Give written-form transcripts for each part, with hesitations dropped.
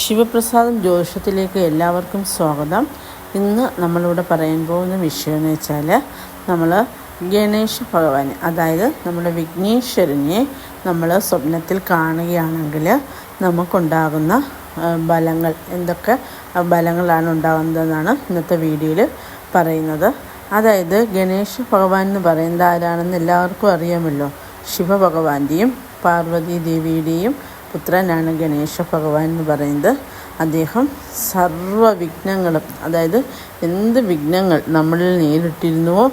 ശിവപ്രസാദം ജ്യോതിഷത്തിലേക്ക് എല്ലാവർക്കും സ്വാഗതം. ഇന്ന് നമ്മളിവിടെ പറയാൻ പോകുന്ന വിഷയം എന്ന് വെച്ചാൽ നമ്മൾ ഗണേശ ഭഗവാൻ, അതായത് നമ്മുടെ വിഘ്നേശ്വരനെ നമ്മൾ സ്വപ്നത്തിൽ കാണുകയാണെങ്കിൽ നമുക്കുണ്ടാകുന്ന ബലങ്ങൾ, എന്തൊക്കെ ബലങ്ങളാണ് ഉണ്ടാകുന്നതെന്നാണ് ഇന്നത്തെ വീഡിയോയിൽ പറയുന്നത്. അതായത് ഗണേശ ഭഗവാൻ എന്ന് പറയുന്നത് ആരാണെന്ന് എല്ലാവർക്കും അറിയാമല്ലോ. ശിവഭഗവാന്റെയും പാർവതി ദേവിയുടെയും പുത്രനാണ് ഗണേശ ഭഗവാൻ എന്ന് പറയുന്നത്. അദ്ദേഹം സർവ്വ വിഘ്നങ്ങളും, അതായത് എന്ത് വിഘ്നങ്ങൾ നമ്മളിൽ നേരിട്ടിരുന്നുവോ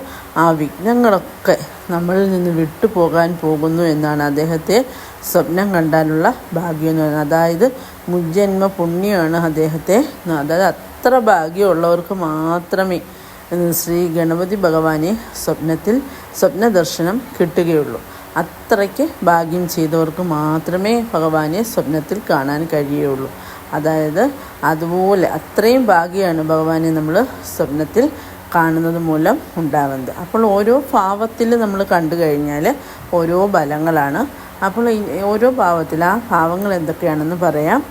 ആ വിഘ്നങ്ങളൊക്കെ നമ്മളിൽ നിന്ന് വിട്ടുപോകാൻ പോകുന്നു എന്നാണ് അദ്ദേഹത്തെ സ്വപ്നം കണ്ടാലുള്ള ഭാഗ്യം എന്ന് പറയുന്നത്. അതായത് മുജ്ജന്മ പുണ്യമാണ് അദ്ദേഹത്തെ. അതായത് അത്ര ഭാഗ്യമുള്ളവർക്ക് മാത്രമേ ശ്രീ ഗണപതി ഭഗവാനെ സ്വപ്ന ദർശനം കിട്ടുകയുള്ളൂ. അത്രയ്ക്ക് ഭാഗ്യം ചെയ്തവർക്ക് മാത്രമേ ഭഗവാനെ സ്വപ്നത്തിൽ കാണാൻ കഴിയുള്ളൂ. അതായത് അതുപോലെ അത്രയും ഭാഗ്യമാണ് ഭഗവാനെ നമ്മൾ സ്വപ്നത്തിൽ കാണുന്നത് മൂലം ഉണ്ടാകുന്നത്. അപ്പോൾ ഓരോ ഭാവത്തിൽ നമ്മൾ കണ്ടു കഴിഞ്ഞാൽ ഓരോ ബലങ്ങളാണ്. അപ്പോൾ ഓരോ ഭാവത്തിൽ ആ ഭാവങ്ങൾ എന്തൊക്കെയാണെന്ന് പറയാം.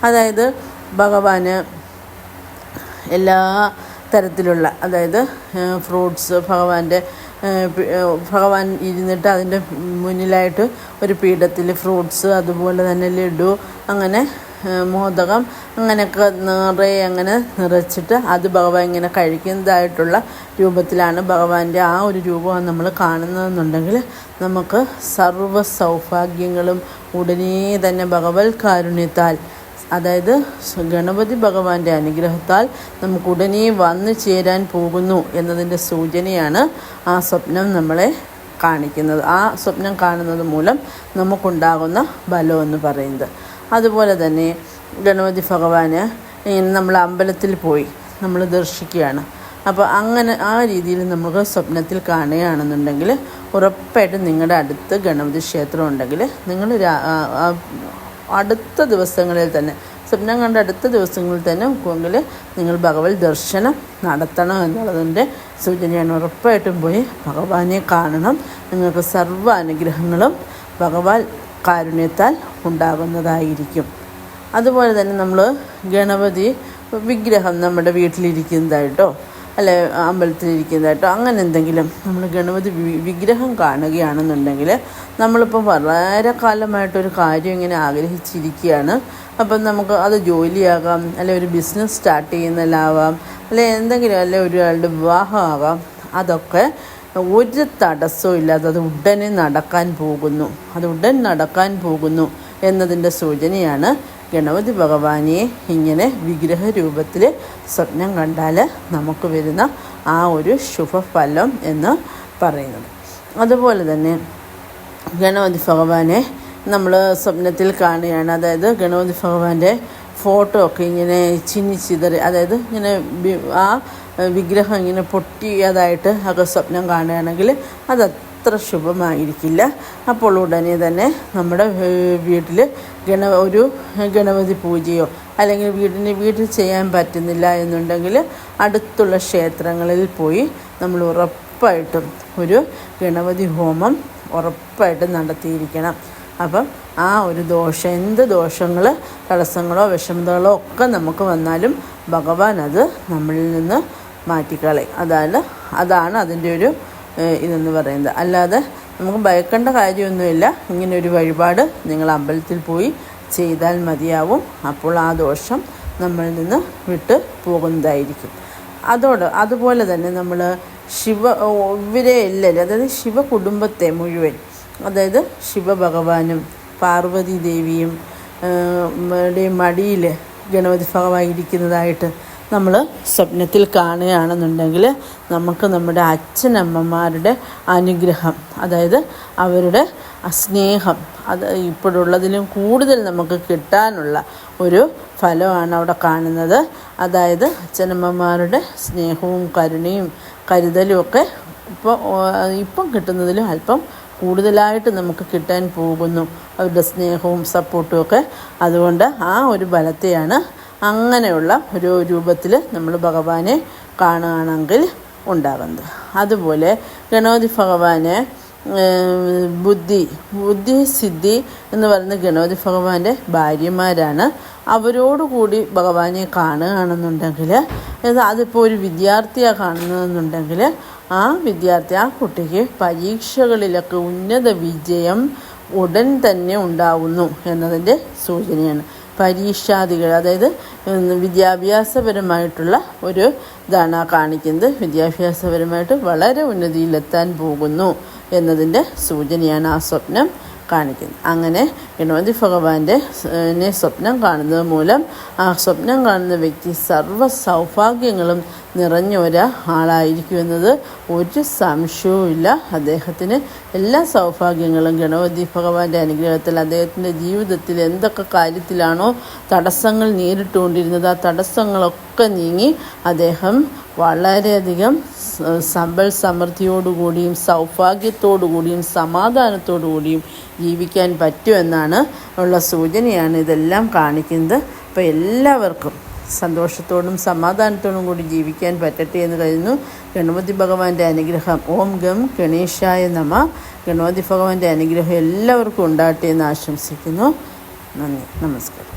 അതായത് ഭഗവാന് എല്ലാ തരത്തിലുള്ള, അതായത് ഫ്രൂട്ട്സ്, ഭഗവാൻ ഇരുന്നിട്ട് അതിൻ്റെ മുന്നിലായിട്ട് ഒരു പീഠത്തിൽ ഫ്രൂട്ട്സ്, അതുപോലെ തന്നെ ലഡു, അങ്ങനെ മോദകം, അങ്ങനെയൊക്കെ നിറയെ അങ്ങനെ നിറച്ചിട്ട് അത് ഭഗവാൻ ഇങ്ങനെ കഴിക്കുന്നതായിട്ടുള്ള രൂപത്തിലാണ് ഭഗവാന്റെ ആ ഒരു രൂപം നമ്മൾ കാണുന്നതെന്നുണ്ടെങ്കിൽ നമുക്ക് സർവ്വ സൗഭാഗ്യങ്ങളും ഉടനെ തന്നെ ഭഗവത് കാരുണ്യത്താൽ, അതായത് ഗണപതി ഭഗവാന്റെ അനുഗ്രഹത്താൽ നമുക്ക് ഉടനെ വന്നു ചേരാൻ പോകുന്നു എന്നതിൻ്റെ സൂചനയാണ് ആ സ്വപ്നം നമ്മളെ കാണിക്കുന്നത്. ആ സ്വപ്നം കാണുന്നത് മൂലം നമുക്കുണ്ടാകുന്ന ബലം എന്ന് പറയുന്നത്. അതുപോലെ തന്നെ ഗണപതി ഭഗവാന് നമ്മൾ അമ്പലത്തിൽ പോയി നമ്മൾ ദർശിക്കുകയാണ്. അപ്പോൾ അങ്ങനെ ആ രീതിയിൽ നമുക്ക് സ്വപ്നത്തിൽ കാണുകയാണെന്നുണ്ടെങ്കിൽ ഉറപ്പായിട്ടും നിങ്ങളുടെ അടുത്ത് ഗണപതി ക്ഷേത്രം ഉണ്ടെങ്കിൽ നിങ്ങൾ അടുത്ത ദിവസങ്ങളിൽ തന്നെ, സ്വപ്നം കണ്ട അടുത്ത ദിവസങ്ങളിൽ തന്നെ നോക്കുമെങ്കിൽ നിങ്ങൾ ഭഗവത് ദർശനം നടത്തണം എന്നുള്ളതിൻ്റെ സൂചനയാണ്. ഉറപ്പായിട്ടും പോയി ഭഗവാനെ കാണണം. നിങ്ങൾക്ക് സർവ്വ അനുഗ്രഹങ്ങളും ഭഗവാൻ കാരുണ്യത്താൽ ഉണ്ടാകുന്നതായിരിക്കും. അതുപോലെ തന്നെ നമ്മൾ ഗണപതി വിഗ്രഹം നമ്മുടെ വീട്ടിലിരിക്കുന്നതായിട്ടോ അല്ലെ അമ്പലത്തിലിരിക്കുന്നതായിട്ടോ അങ്ങനെ എന്തെങ്കിലും നമ്മൾ ഗണപതി വിഗ്രഹം കാണുകയാണെന്നുണ്ടെങ്കിൽ നമ്മളിപ്പോൾ വളരെ കാലമായിട്ടൊരു കാര്യം ഇങ്ങനെ ആഗ്രഹിച്ചിരിക്കുകയാണ്. അപ്പം നമുക്ക് അത് ജോലിയാകാം, അല്ലെ ഒരു ബിസിനസ് സ്റ്റാർട്ട് ചെയ്യുന്നതിലാവാം, അല്ലെ എന്തെങ്കിലും, അല്ലെ ഒരാളുടെ വിവാഹമാകാം. അതൊക്കെ ഒരു തടസ്സവും ഇല്ലാതെ അത് ഉടനെ നടക്കാൻ പോകുന്നു എന്നതിൻ്റെ സൂചനയാണ് ഗണപതി ഭഗവാനെ ഇങ്ങനെ വിഗ്രഹ രൂപത്തിൽ സ്വപ്നം കണ്ടാൽ നമുക്ക് വരുന്ന ആ ഒരു ശുഭഫലം എന്ന് പറയുന്നത്. അതുപോലെ തന്നെ ഗണപതി ഭഗവാനെ നമ്മൾ സ്വപ്നത്തിൽ കാണുകയാണ്. അതായത് ഗണപതി ഭഗവാന്റെ ഫോട്ടോ ഒക്കെ ഇങ്ങനെ ചിന്നിച്ചിതറി, അതായത് ഇങ്ങനെ ആ വിഗ്രഹം ഇങ്ങനെ പൊട്ടിയതായിട്ട് ഒക്കെ സ്വപ്നം കാണുകയാണെങ്കിൽ അത് അത്ര ശുഭമായിരിക്കില്ല. അപ്പോൾ ഉടനെ തന്നെ നമ്മുടെ വീട്ടിൽ ഒരു ഗണപതി പൂജയോ അല്ലെങ്കിൽ വീട്ടിൽ ചെയ്യാൻ പറ്റുന്നില്ല എന്നുണ്ടെങ്കിൽ അടുത്തുള്ള ക്ഷേത്രങ്ങളിൽ പോയി നമ്മൾ ഉറപ്പായിട്ടും ഒരു ഗണപതി ഹോമം ഉറപ്പായിട്ടും നടത്തിയിരിക്കണം. അപ്പം ആ ഒരു എന്ത് ദോഷങ്ങൾ, തടസ്സങ്ങളോ വിഷമതകളോ ഒക്കെ നമുക്ക് വന്നാലും ഭഗവാൻ അത് നമ്മളിൽ നിന്ന് മാറ്റിക്കളയും. അതാണ് അതിൻ്റെ ഒരു ഇതെന്ന് പറയുന്നത്. അല്ലാതെ നമുക്ക് ഭയക്കേണ്ട കാര്യമൊന്നുമില്ല. ഇങ്ങനെ ഒരു വഴിപാട് നിങ്ങൾ അമ്പലത്തിൽ പോയി ചെയ്താൽ മതിയാവും. അപ്പോൾ ആ ദോഷം നമ്മളിൽ നിന്ന് വിട്ട് പോകുന്നതായിരിക്കും. അതുപോലെ തന്നെ നമ്മൾ ഇവരെ എല്ലാവരും, അതായത് ശിവകുടുംബത്തെ മുഴുവൻ, അതായത് ശിവഭഗവാനും പാർവതി ദേവിയും മടിയിൽ ഗണപതി ഭഗവാൻ ഇരിക്കുന്നതായിട്ട് നമ്മൾ സ്വപ്നത്തിൽ കാണുകയാണെന്നുണ്ടെങ്കിൽ നമുക്ക് നമ്മുടെ അച്ഛനമ്മമാരുടെ അനുഗ്രഹം, അതായത് അവരുടെ സ്നേഹം, അത് ഇപ്പോഴുള്ളതിലും കൂടുതൽ നമുക്ക് കിട്ടാനുള്ള ഒരു ഫലമാണ് അവിടെ കാണുന്നത്. അതായത് അച്ഛനമ്മമാരുടെ സ്നേഹവും കരുണയും കരുതലും ഒക്കെ ഇപ്പം കിട്ടുന്നതിലും അല്പം കൂടുതലായിട്ട് നമുക്ക് കിട്ടാൻ പോകുന്നു, അവരുടെ സ്നേഹവും സപ്പോർട്ടും ഒക്കെ. അതുകൊണ്ട് ആ ഒരു ബലത്തെയാണ് അങ്ങനെയുള്ള ഒരു രൂപത്തിൽ നമ്മൾ ഭഗവാനെ കാണുകയാണെങ്കിൽ ഉണ്ടാകുന്നത്. അതുപോലെ ഗണപതി ഭഗവാന് ബുദ്ധി സിദ്ധി എന്ന് പറയുന്ന ഗണപതി ഭഗവാന്റെ ഭാര്യമാരാണ്. അവരോടുകൂടി ഭഗവാനെ കാണുകയാണെന്നുണ്ടെങ്കിൽ, അതിപ്പോൾ ഒരു വിദ്യാർത്ഥിയാണ് കാണുന്നതെന്നുണ്ടെങ്കിൽ ആ വിദ്യാർത്ഥി, ആ കുട്ടിക്ക് പരീക്ഷകളിലൊക്കെ ഉന്നത വിജയം ഉടൻ തന്നെ ഉണ്ടാവുന്നു എന്നതിൻ്റെ സൂചനയാണ്. പരീക്ഷാദികൾ, അതായത് വിദ്യാഭ്യാസപരമായിട്ടുള്ള ഒരു ഇതാണ് കാണിക്കുന്നത്. വിദ്യാഭ്യാസപരമായിട്ട് വളരെ ഉന്നതിയിലെത്താൻ പോകുന്നു എന്നതിൻ്റെ സൂചനയാണ് ആ സ്വപ്നം കാണിക്കുന്നത്. അങ്ങനെ ഗണപതി ഭഗവാന്റെ സ്വപ്നം കാണുന്നത് മൂലം ആ സ്വപ്നം കാണുന്ന വ്യക്തി സർവ്വ സൗഭാഗ്യങ്ങളും നിറഞ്ഞ ഒരാളായിരിക്കുമെന്നത് ഒരു സംശയവുമില്ല. അദ്ദേഹത്തിന് എല്ലാ സൗഭാഗ്യങ്ങളും ഗണപതി ഭഗവാന്റെ അനുഗ്രഹത്തിൽ അദ്ദേഹത്തിൻ്റെ ജീവിതത്തിൽ എന്തൊക്കെ കാര്യത്തിലാണോ തടസ്സങ്ങൾ നേരിട്ടുകൊണ്ടിരുന്നത്, ആ തടസ്സങ്ങളൊക്കെ നീങ്ങി അദ്ദേഹം വളരെയധികം സമ്പൽ സമൃദ്ധിയോടുകൂടിയും സൗഭാഗ്യത്തോടുകൂടിയും സമാധാനത്തോടുകൂടിയും ജീവിക്കാൻ പറ്റുമെന്നാണ് ഉള്ള സൂചനയാണ് ഇതെല്ലാം കാണിക്കുന്നത്. അപ്പോൾ എല്ലാവർക്കും സന്തോഷത്തോടും സമാധാനത്തോടും കൂടി ജീവിക്കാൻ പറ്റട്ടെ എന്ന് കരുതുന്നു. ഗണപതി ഭഗവാന്റെ അനുഗ്രഹം, ഓം ഗം ഗണേശായ നമ. ഗണപതി ഭഗവാന്റെ അനുഗ്രഹം എല്ലാവർക്കും ഉണ്ടാകട്ടെ എന്ന് ആശംസിക്കുന്നു. നന്ദി, നമസ്കാരം.